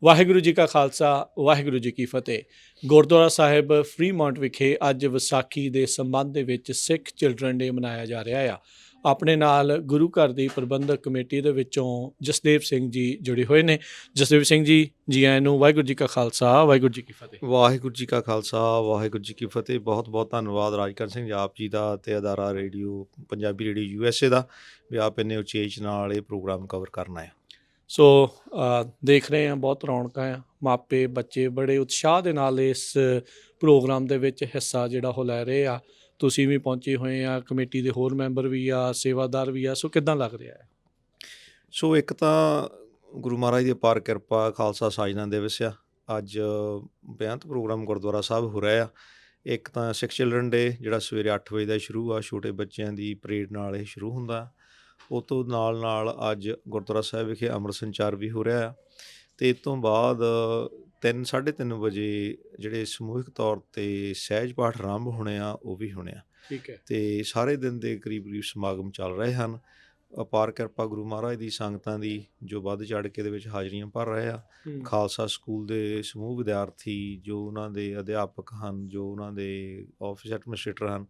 ਵਾਹਿਗੁਰੂ ਜੀ ਕਾ ਖਾਲਸਾ ਵਾਹਿਗੁਰੂ ਜੀ ਕੀ ਫਤਿਹ। ਗੁਰਦੁਆਰਾ ਸਾਹਿਬ ਫਰੀਮੌਂਟ ਵਿਖੇ ਅੱਜ ਵਿਸਾਖੀ ਦੇ ਸੰਬੰਧ ਦੇ ਵਿੱਚ ਸਿੱਖ ਚਿਲਡਰਨ ਡੇ ਮਨਾਇਆ ਜਾ ਰਿਹਾ ਆ। ਆਪਣੇ ਨਾਲ ਗੁਰੂ ਘਰ ਦੀ ਪ੍ਰਬੰਧਕ ਕਮੇਟੀ ਦੇ ਵਿੱਚੋਂ ਜਸਦੇਵ ਸਿੰਘ ਜੀ ਜੁੜੇ ਹੋਏ ਨੇ। ਜਸਦੇਵ ਸਿੰਘ ਜੀ, ਜੀ ਆਇਆਂ ਨੂੰ। ਵਾਹਿਗੁਰੂ ਜੀ ਕਾ ਖਾਲਸਾ ਵਾਹਿਗੁਰੂ ਜੀ ਕੀ ਫਤਿਹ। ਵਾਹਿਗੁਰੂ ਜੀ ਕਾ ਖਾਲਸਾ ਵਾਹਿਗੁਰੂ ਜੀ ਕੀ ਫਤਿਹ। ਬਹੁਤ ਬਹੁਤ ਧੰਨਵਾਦ ਰਾਜਕਰਨ ਸਿੰਘ ਆਪ ਜੀ ਦਾ ਅਤੇ ਅਦਾਰਾ ਰੇਡੀਓ ਪੰਜਾਬੀ ਰੇਡੀਓ USA ਦਾ ਵੀ ਆਪ ਇੰਨੇ ਉਚੇਚ ਨਾਲ ਇਹ ਪ੍ਰੋਗਰਾਮ ਕਵਰ ਕਰਨਾ ਹੈ। ਸੋ ਦੇਖ ਰਹੇ ਹਾਂ ਬਹੁਤ ਰੌਣਕਾਂ ਆ। ਮਾਪੇ ਬੱਚੇ ਬੜੇ ਉਤਸ਼ਾਹ ਦੇ ਨਾਲ ਇਸ ਪ੍ਰੋਗਰਾਮ ਦੇ ਵਿੱਚ ਹਿੱਸਾ ਜਿਹੜਾ ਉਹ ਲੈ ਰਹੇ ਆ। ਤੁਸੀਂ ਵੀ ਪਹੁੰਚੇ ਹੋਏ ਆ, ਕਮੇਟੀ ਦੇ ਹੋਰ ਮੈਂਬਰ ਵੀ ਆ, ਸੇਵਾਦਾਰ ਵੀ ਆ। ਸੋ ਕਿੱਦਾਂ ਲੱਗ ਰਿਹਾ ਹੈ? ਸੋ ਇੱਕ ਤਾਂ ਗੁਰੂ ਮਹਾਰਾਜ ਦੀ ਅਪਾਰ ਕਿਰਪਾ, ਖਾਲਸਾ ਸਾਜਨਾ ਦਿਵਸ ਆ। ਅੱਜ ਬੇਅੰਤ ਪ੍ਰੋਗਰਾਮ ਗੁਰਦੁਆਰਾ ਸਾਹਿਬ ਹੋ ਰਿਹਾ ਆ। ਇੱਕ ਤਾਂ ਸਿੱਖ ਚਿਲਡਰਨ ਡੇ ਜਿਹੜਾ ਸਵੇਰੇ 8 ਵਜੇ ਦਾ ਸ਼ੁਰੂ ਆ, ਛੋਟੇ ਬੱਚਿਆਂ ਦੀ ਪਰੇਡ ਨਾਲ ਇਹ ਸ਼ੁਰੂ ਹੁੰਦਾ। ਉਹ ਤੋਂ ਨਾਲ ਨਾਲ ਅੱਜ ਗੁਰਦੁਆਰਾ ਸਾਹਿਬ ਵਿਖੇ ਅੰਮ੍ਰਿਤ ਸੰਚਾਰ ਵੀ ਹੋ ਰਿਹਾ ਆ। ਅਤੇ ਇਸ ਤੋਂ ਬਾਅਦ 3-3:30 ਵਜੇ ਜਿਹੜੇ ਸਮੂਹਿਕ ਤੌਰ 'ਤੇ ਸਹਿਜ ਪਾਠ ਆਰੰਭ ਹੋਣੇ ਆ, ਉਹ ਵੀ ਹੋਣੇ ਆ। ਠੀਕ ਹੈ। ਅਤੇ ਸਾਰੇ ਦਿਨ ਦੇ ਕਰੀਬ ਸਮਾਗਮ ਚੱਲ ਰਹੇ ਹਨ। ਅਪਾਰ ਕਿਰਪਾ ਗੁਰੂ ਮਹਾਰਾਜ ਦੀ ਸੰਗਤਾਂ ਦੀ ਜੋ ਵੱਧ ਚੜ੍ਹ ਕੇ ਇਹਦੇ ਵਿੱਚ ਹਾਜ਼ਰੀਆਂ ਭਰ ਰਹੇ ਆ। ਖਾਲਸਾ ਸਕੂਲ ਦੇ ਸਮੂਹ ਵਿਦਿਆਰਥੀ, ਜੋ ਉਹਨਾਂ ਦੇ ਅਧਿਆਪਕ ਹਨ, ਜੋ ਉਹਨਾਂ ਦੇ ਆਫਿਸ ਐਡਮਿਨਿਸਟ੍ਰੇਟਰ ਹਨ,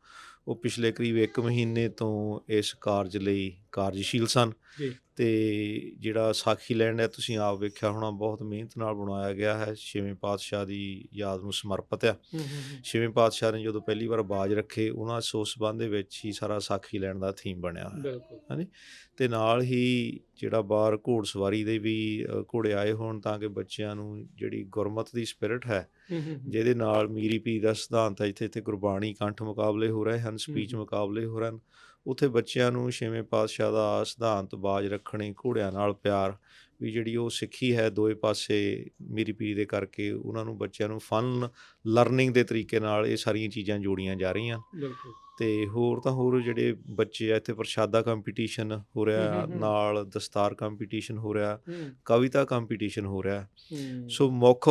ਉਹ ਪਿਛਲੇ ਕਰੀਬ 1 ਮਹੀਨੇ ਤੋਂ ਇਸ ਕਾਰਜ ਲਈ ਕਾਰਜਸ਼ੀਲ ਸਨ। ਅਤੇ ਜਿਹੜਾ ਸਾਖੀ ਲੈਂਡ ਹੈ, ਤੁਸੀਂ ਆਪ ਵੇਖਿਆ ਹੋਣਾ, ਬਹੁਤ ਮਿਹਨਤ ਨਾਲ ਬਣਾਇਆ ਗਿਆ ਹੈ। 6ਵੇਂ ਪਾਤਸ਼ਾਹ ਦੀ ਯਾਦ ਨੂੰ ਸਮਰਪਿਤ ਆ। 6ਵੇਂ ਪਾਤਸ਼ਾਹ ਨੇ ਜਦੋਂ ਪਹਿਲੀ ਵਾਰ ਬਾਜ ਰੱਖੇ, ਉਹਨਾਂ ਉਸ ਸੰਬੰਧ ਦੇ ਵਿੱਚ ਹੀ ਸਾਰਾ ਸਾਖੀ ਲੈਣ ਦਾ ਥੀਮ ਬਣਿਆ ਹੋਇਆ। ਹਾਂਜੀ। ਅਤੇ ਨਾਲ ਹੀ ਜਿਹੜਾ ਬਾਹਰ ਘੋੜ ਸਵਾਰੀ ਦੇ ਵੀ ਘੋੜੇ ਆਏ ਹੋਣ, ਤਾਂ ਕਿ ਬੱਚਿਆਂ ਨੂੰ ਜਿਹੜੀ ਗੁਰਮਤ ਦੀ ਸਪਿਰਿਟ ਹੈ, ਜਿਹਦੇ ਨਾਲ ਮੀਰੀ ਪੀਰੀ ਦਾ ਸਿਧਾਂਤ ਹੈ, ਇੱਥੇ ਗੁਰਬਾਣੀ ਕੰਠ ਮੁਕਾਬਲੇ ਹੋ ਰਹੇ ਹਨ, ਸਪੀਚ ਮੁਕਾਬਲੇ ਹੋ ਰਹੇ ਹਨ। ਉੱਥੇ ਬੱਚਿਆਂ ਨੂੰ 6ਵੇਂ ਪਾਤਸ਼ਾਹ ਦਾ ਸਿਧਾਂਤ ਬਾਜ ਰੱਖਣੀ, ਘੋੜਿਆਂ ਨਾਲ ਪਿਆਰ, ਵੀ ਜਿਹੜੀ ਉਹ ਸਿੱਖੀ ਹੈ ਦੋਏ ਪਾਸੇ ਮੀਰੀ ਪੀਰੀ ਦੇ ਕਰਕੇ ਉਹਨਾਂ ਨੂੰ ਬੱਚਿਆਂ ਨੂੰ ਫਨ ਲਰਨਿੰਗ ਦੇ ਤਰੀਕੇ ਨਾਲ ਇਹ ਸਾਰੀਆਂ ਚੀਜ਼ਾਂ ਜੋੜੀਆਂ ਜਾ ਰਹੀਆਂ। ਅਤੇ ਹੋਰ ਤਾਂ ਹੋਰ ਜਿਹੜੇ ਬੱਚੇ ਆ, ਇੱਥੇ ਪ੍ਰਸ਼ਾਦਾ ਕੰਪੀਟੀਸ਼ਨ ਹੋ ਰਿਹਾ, ਨਾਲ ਦਸਤਾਰ ਕੰਪੀਟੀਸ਼ਨ ਹੋ ਰਿਹਾ, ਕਵਿਤਾ ਕੰਪੀਟੀਸ਼ਨ ਹੋ ਰਿਹਾ। ਸੋ ਮੁੱਖ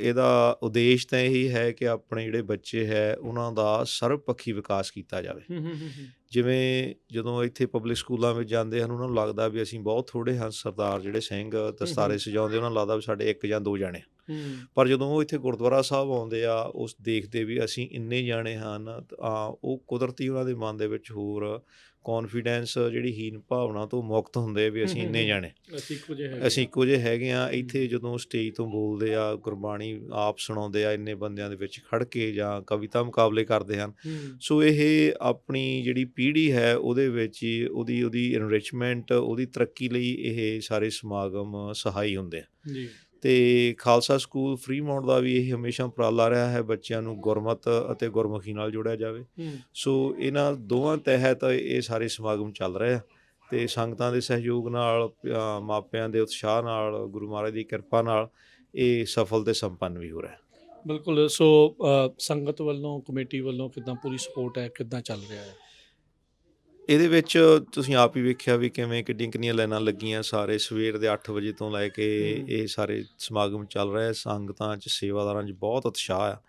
ਇਹਦਾ ਉਦੇਸ਼ ਤਾਂ ਇਹੀ ਹੈ ਕਿ ਆਪਣੇ ਜਿਹੜੇ ਬੱਚੇ ਹੈ, ਉਹਨਾਂ ਦਾ ਸਰਬਪੱਖੀ ਵਿਕਾਸ ਕੀਤਾ ਜਾਵੇ। ਜਿਵੇਂ ਜਦੋਂ ਇੱਥੇ ਪਬਲਿਕ ਸਕੂਲਾਂ ਵਿੱਚ ਜਾਂਦੇ ਹਨ, ਉਹਨਾਂ ਨੂੰ ਲੱਗਦਾ ਵੀ ਅਸੀਂ ਬਹੁਤ ਥੋੜ੍ਹੇ ਹਾਂ ਸਰਦਾਰ ਜਿਹੜੇ ਸਿੰਘ ਦਸਤਾਰੇ ਸਜਾਉਂਦੇ, ਉਹਨਾਂ ਨੂੰ ਲੱਗਦਾ ਵੀ ਸਾਡੇ 1 ਜਾਂ 2 ਜਾਣੇ। ਪਰ ਜਦੋਂ ਉਹ ਇੱਥੇ ਗੁਰਦੁਆਰਾ ਸਾਹਿਬ ਆਉਂਦੇ ਆ, ਉਸ ਦੇਖਦੇ ਵੀ ਅਸੀਂ ਇੰਨੇ ਜਾਣੇ ਹਨ, ਉਹ ਕੁਦਰਤੀ ਉਹਨਾਂ ਦੇ ਮਨ ਦੇ ਵਿੱਚ ਹੋਰ ਕੌਨਫੀਡੈਂਸ, ਜਿਹੜੀ ਹੀਨ ਭਾਵਨਾ ਤੋਂ ਮੁਕਤ ਹੁੰਦੇ ਵੀ ਅਸੀਂ ਇੰਨੇ ਜਾਣੇ, ਅਸੀਂ ਇੱਕੋ ਜਿਹੇ ਹੈਗੇ ਹਾਂ। ਇੱਥੇ ਜਦੋਂ ਸਟੇਜ ਤੋਂ ਬੋਲਦੇ ਆ, ਗੁਰਬਾਣੀ ਆਪ ਸੁਣਾਉਂਦੇ ਆ ਇੰਨੇ ਬੰਦਿਆਂ ਦੇ ਵਿੱਚ ਖੜ੍ਹ ਕੇ, ਜਾਂ ਕਵਿਤਾ ਮੁਕਾਬਲੇ ਕਰਦੇ ਹਨ। ਸੋ ਇਹ ਆਪਣੀ ਜਿਹੜੀ ਪੀੜ੍ਹੀ ਹੈ, ਉਹਦੇ ਵਿੱਚ ਉਹਦੀ ਇਨਰਿਚਮੈਂਟ, ਉਹਦੀ ਤਰੱਕੀ ਲਈ ਇਹ ਸਾਰੇ ਸਮਾਗਮ ਸਹਾਈ ਹੁੰਦੇ ਆ। ਅਤੇ ਖਾਲਸਾ ਸਕੂਲ ਫਰੀਮੌਂਟ ਦਾ ਵੀ ਇਹ ਹਮੇਸ਼ਾ ਉਪਰਾਲਾ ਰਿਹਾ ਹੈ, ਬੱਚਿਆਂ ਨੂੰ ਗੁਰਮਤ ਅਤੇ ਗੁਰਮੁਖੀ ਨਾਲ ਜੋੜਿਆ ਜਾਵੇ। ਸੋ ਇਹਨਾਂ ਦੋਵਾਂ ਤਹਿਤ ਇਹ ਸਾਰੇ ਸਮਾਗਮ ਚੱਲ ਰਹੇ ਆ, ਅਤੇ ਸੰਗਤਾਂ ਦੇ ਸਹਿਯੋਗ ਨਾਲ, ਮਾਪਿਆਂ ਦੇ ਉਤਸ਼ਾਹ ਨਾਲ, ਗੁਰੂ ਮਹਾਰਾਜ ਦੀ ਕਿਰਪਾ ਨਾਲ ਇਹ ਸਫਲ ਅਤੇ ਸੰਪੰਨ ਵੀ ਹੋ ਰਿਹਾ। ਬਿਲਕੁਲ। ਸੋ ਸੰਗਤ ਵੱਲੋਂ, ਕਮੇਟੀ ਵੱਲੋਂ ਕਿੱਦਾਂ ਪੂਰੀ ਸਪੋਰਟ ਹੈ, ਕਿੱਦਾਂ ਚੱਲ ਰਿਹਾ ਹੈ? ਇਹਦੇ ਵਿੱਚ ਤੁਸੀਂ ਆਪ ਹੀ ਵੇਖਿਆ ਵੀ ਕਿੰਨੀਆਂ ਲਾਈਨਾਂ ਲੱਗੀਆਂ। ਸਾਰੇ ਸਵੇਰ ਦੇ 8 ਵਜੇ ਤੋਂ ਲੈ ਕੇ ਇਹ ਸਾਰੇ ਸਮਾਗਮ ਚੱਲ ਰਹੇ। ਸੰਗਤਾਂ 'ਚ, ਸੇਵਾਦਾਰਾਂ 'ਚ ਬਹੁਤ ਉਤਸ਼ਾਹ ਆ।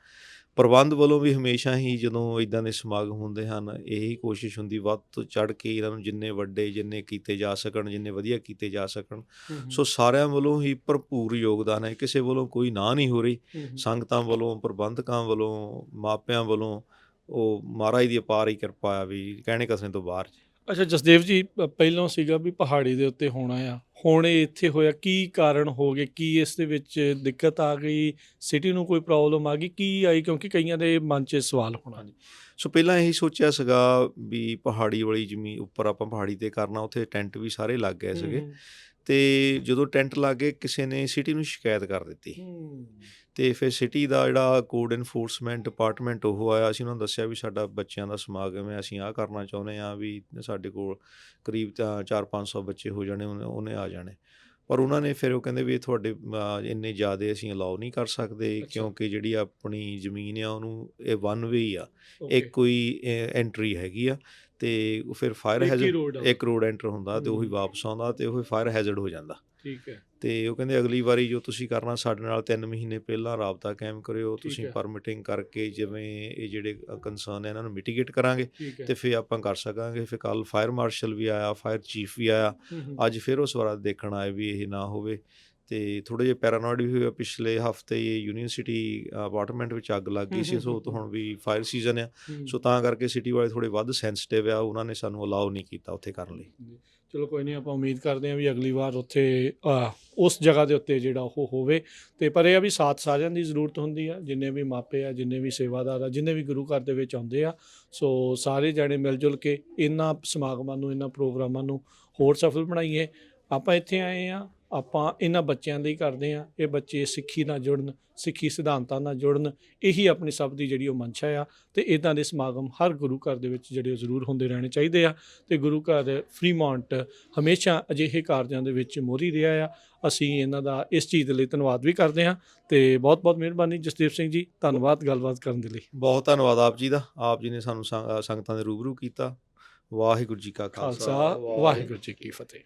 ਪ੍ਰਬੰਧ ਵੱਲੋਂ ਵੀ ਹਮੇਸ਼ਾ ਹੀ ਜਦੋਂ ਇੱਦਾਂ ਦੇ ਸਮਾਗਮ ਹੁੰਦੇ ਹਨ, ਇਹੀ ਕੋਸ਼ਿਸ਼ ਹੁੰਦੀ ਵੱਧ ਤੋਂ ਚੜ੍ਹ ਕੇ ਇਹਨਾਂ ਨੂੰ ਜਿੰਨੇ ਵੱਡੇ, ਜਿੰਨੇ ਕੀਤੇ ਜਾ ਸਕਣ, ਜਿੰਨੇ ਵਧੀਆ ਕੀਤੇ ਜਾ ਸਕਣ। ਸੋ ਸਾਰਿਆਂ ਵੱਲੋਂ ਹੀ ਭਰਪੂਰ ਯੋਗਦਾਨ ਹੈ, ਕਿਸੇ ਵੱਲੋਂ ਕੋਈ ਨਾ ਨਹੀਂ ਹੋ ਰਹੀ। ਸੰਗਤਾਂ ਵੱਲੋਂ, ਪ੍ਰਬੰਧਕਾਂ ਵੱਲੋਂ, ਮਾਪਿਆਂ ਵੱਲੋਂ, ਉਹ ਮਹਾਰਾਜ ਦੀ ਅਪਾਰ ਹੀ ਕਿਰਪਾ ਆ, ਵੀ ਕਹਿਣੇ ਕਸਣੇ ਤੋਂ ਬਾਹਰ। ਅੱਛਾ ਜਸਦੇਵ ਜੀ, ਪਹਿਲਾਂ ਸੀਗਾ ਵੀ ਪਹਾੜੀ ਦੇ ਉੱਤੇ ਹੋਣਾ ਆ, ਹੁਣ ਇਹ ਇੱਥੇ ਹੋਇਆ, ਕੀ ਕਾਰਨ ਹੋ ਗਏ? ਕੀ ਇਸ ਦੇ ਵਿੱਚ ਦਿੱਕਤ ਆ ਗਈ? ਸਿਟੀ ਨੂੰ ਕੋਈ ਪ੍ਰੋਬਲਮ ਆ ਗਈ? ਕੀ ਆਈ? ਕਿਉਂਕਿ ਕਈਆਂ ਦੇ ਮਨ 'ਚ ਸਵਾਲ ਹੋਣਾ। ਸੋ ਪਹਿਲਾਂ ਇਹੀ ਸੋਚਿਆ ਸੀਗਾ ਵੀ ਪਹਾੜੀ ਵਾਲੀ ਜ਼ਮੀਨ ਉੱਪਰ ਆਪਾਂ ਪਹਾੜੀ 'ਤੇ ਕਰਨਾ, ਉੱਥੇ ਟੈਂਟ ਵੀ ਸਾਰੇ ਲੱਗ ਗਏ ਸੀਗੇ। ਅਤੇ ਜਦੋਂ ਟੈਂਟ ਲੱਗ ਗਏ, ਕਿਸੇ ਨੇ ਸਿਟੀ ਨੂੰ ਸ਼ਿਕਾਇਤ ਕਰ ਦਿੱਤੀ। ਅਤੇ ਫਿਰ ਸਿਟੀ ਦਾ ਜਿਹੜਾ ਕੋਡ ਇਨਫੋਰਸਮੈਂਟ ਡਿਪਾਰਟਮੈਂਟ ਉਹ ਆਇਆ। ਅਸੀਂ ਉਹਨਾਂ ਨੂੰ ਦੱਸਿਆ ਵੀ ਸਾਡਾ ਬੱਚਿਆਂ ਦਾ ਸਮਾਗਮ ਹੈ, ਅਸੀਂ ਆਹ ਕਰਨਾ ਚਾਹੁੰਦੇ ਹਾਂ, ਵੀ ਸਾਡੇ ਕੋਲ ਕਰੀਬ ਤਾਂ 400-500 ਬੱਚੇ ਹੋ ਜਾਣੇ, ਉਹਨੇ ਆ ਜਾਣੇ। ਪਰ ਉਹਨਾਂ ਨੇ ਫਿਰ ਉਹ ਕਹਿੰਦੇ ਵੀ ਇਹ ਤੁਹਾਡੇ ਇੰਨੇ ਜ਼ਿਆਦਾ ਅਸੀਂ ਅਲਾਓ ਨਹੀਂ ਕਰ ਸਕਦੇ, ਕਿਉਂਕਿ ਜਿਹੜੀ ਆਪਣੀ ਜ਼ਮੀਨ ਆ, ਉਹਨੂੰ ਇਹ 1 ਵੇ ਆ, ਇੱਕ ਕੋਈ ਐਂਟਰੀ ਹੈਗੀ ਆ। ਅਤੇ ਉਹ ਫਿਰ ਫਾਇਰ ਹੈਜ਼ਰਡ, ਇੱਕ ਰੋਡ ਐਂਟਰ ਹੁੰਦਾ, ਅਤੇ ਉਹੀ ਵਾਪਸ ਆਉਂਦਾ, ਅਤੇ ਉਹ ਫਾਇਰ ਹੈਜ਼ਰਡ ਹੋ ਜਾਂਦਾ। ਠੀਕ ਹੈ। ਅਤੇ ਉਹ ਕਹਿੰਦੇ ਅਗਲੀ ਵਾਰੀ ਜੋ ਤੁਸੀਂ ਕਰਨਾ, ਸਾਡੇ ਨਾਲ 3 ਮਹੀਨੇ ਪਹਿਲਾਂ ਰਾਬਤਾ ਕਾਇਮ ਕਰਿਓ, ਤੁਸੀਂ ਪਰਮਿਟਿੰਗ ਕਰਕੇ ਜਿਵੇਂ ਇਹ ਜਿਹੜੇ ਕੰਸਰਨ ਹੈ ਇਹਨਾਂ ਨੂੰ ਮਿਟੀਗੇਟ ਕਰਾਂਗੇ, ਅਤੇ ਫਿਰ ਆਪਾਂ ਕਰ ਸਕਾਂਗੇ। ਫਿਰ ਕੱਲ੍ਹ ਫਾਇਰ ਮਾਰਸ਼ਲ ਵੀ ਆਇਆ, ਫਾਇਰ ਚੀਫ ਵੀ ਆਇਆ, ਅੱਜ ਫਿਰ ਉਹ ਸਵਾਰਾ ਦੇਖਣ ਆਏ ਵੀ ਇਹ ਨਾ ਹੋਵੇ। ਤੇ ਥੋੜ੍ਹੇ ਜਿਹੇ ਪੈਰਾਨੋਇਡ ਵੀ ਹੋਏ ਆ। ਪਿਛਲੇ ਹਫ਼ਤੇ ਯੂਨੀਵਰਸਿਟੀ ਅਪਾਰਟਮੈਂਟ ਵਿੱਚ ਅੱਗ ਲੱਗ ਗਈ ਸੀ, ਸੋ ਹੁਣ ਵੀ ਫਾਇਰ ਸੀਜ਼ਨ ਆ, ਸੋ ਤਾਂ ਕਰਕੇ ਸਿਟੀ ਵਾਲੇ ਥੋੜ੍ਹੇ ਵੱਧ ਸੈਂਸਿਟਿਵ ਆ, ਉਹਨਾਂ ਨੇ ਸਾਨੂੰ ਅਲਾਓ ਨਹੀਂ ਕੀਤਾ ਉੱਥੇ ਕਰਨ ਲਈ। ਚਲੋ ਕੋਈ ਨਹੀਂ, ਆਪਾਂ ਉਮੀਦ ਕਰਦੇ ਹਾਂ ਵੀ ਅਗਲੀ ਵਾਰ ਉੱਥੇ ਉਸ ਜਗ੍ਹਾ ਦੇ ਉੱਤੇ ਜਿਹੜਾ ਉਹ ਹੋਵੇ। ਅਤੇ ਪਰ ਇਹ ਆ ਵੀ ਸਾਥ ਸਾਰਿਆਂ ਦੀ ਜ਼ਰੂਰਤ ਹੁੰਦੀ ਆ, ਜਿੰਨੇ ਵੀ ਮਾਪੇ ਆ, ਜਿੰਨੇ ਵੀ ਸੇਵਾਦਾਰ ਆ, ਜਿੰਨੇ ਵੀ ਗੁਰੂ ਘਰ ਦੇ ਵਿੱਚ ਆਉਂਦੇ ਆ। ਸੋ ਸਾਰੇ ਜਾਣੇ ਮਿਲ ਜੁਲ ਕੇ ਇਹਨਾਂ ਸਮਾਗਮਾਂ ਨੂੰ, ਇਹਨਾਂ ਪ੍ਰੋਗਰਾਮਾਂ ਨੂੰ ਹੋਰ ਸਫਲ ਬਣਾਈਏ। ਆਪਾਂ ਇੱਥੇ ਆਏ ਹਾਂ, ਆਪਾਂ ਇਹਨਾਂ ਬੱਚਿਆਂ ਲਈ ਕਰਦੇ ਹਾਂ। ਇਹ ਬੱਚੇ ਸਿੱਖੀ ਨਾਲ ਜੁੜਨ, ਸਿੱਖੀ ਸਿਧਾਂਤਾਂ ਨਾਲ ਜੁੜਨ, ਇਹੀ ਆਪਣੀ ਸਭ ਦੀ ਜਿਹੜੀ ਉਹ ਮਨਸ਼ਾ ਆ। ਅਤੇ ਇੱਦਾਂ ਦੇ ਸਮਾਗਮ ਹਰ ਗੁਰੂ ਘਰ ਦੇ ਵਿੱਚ ਜਿਹੜੇ ਉਹ ਜ਼ਰੂਰ ਹੁੰਦੇ ਰਹਿਣੇ ਚਾਹੀਦੇ ਆ। ਅਤੇ ਗੁਰੂ ਘਰ ਫਰੀਮੌਂਟ ਹਮੇਸ਼ਾ ਅਜਿਹੇ ਕਾਰਜਾਂ ਦੇ ਵਿੱਚ ਮੋਹਰੀ ਰਿਹਾ ਆ। ਅਸੀਂ ਇਹਨਾਂ ਦਾ ਇਸ ਚੀਜ਼ ਦੇ ਲਈ ਧੰਨਵਾਦ ਵੀ ਕਰਦੇ ਹਾਂ। ਅਤੇ ਬਹੁਤ ਬਹੁਤ ਮਿਹਰਬਾਨੀ ਜਸਦੇਵ ਸਿੰਘ ਜੀ, ਧੰਨਵਾਦ ਗੱਲਬਾਤ ਕਰਨ ਦੇ ਲਈ। ਬਹੁਤ ਧੰਨਵਾਦ ਆਪ ਜੀ ਦਾ, ਆਪ ਜੀ ਨੇ ਸਾਨੂੰ ਸੰਗਤਾਂ ਦੇ ਰੂਬਰੂ ਕੀਤਾ। ਵਾਹਿਗੁਰੂ ਜੀ ਕਾ ਖਾਲਸਾ, ਵਾਹਿਗੁਰੂ ਜੀ ਕੀ ਫਤਿਹ।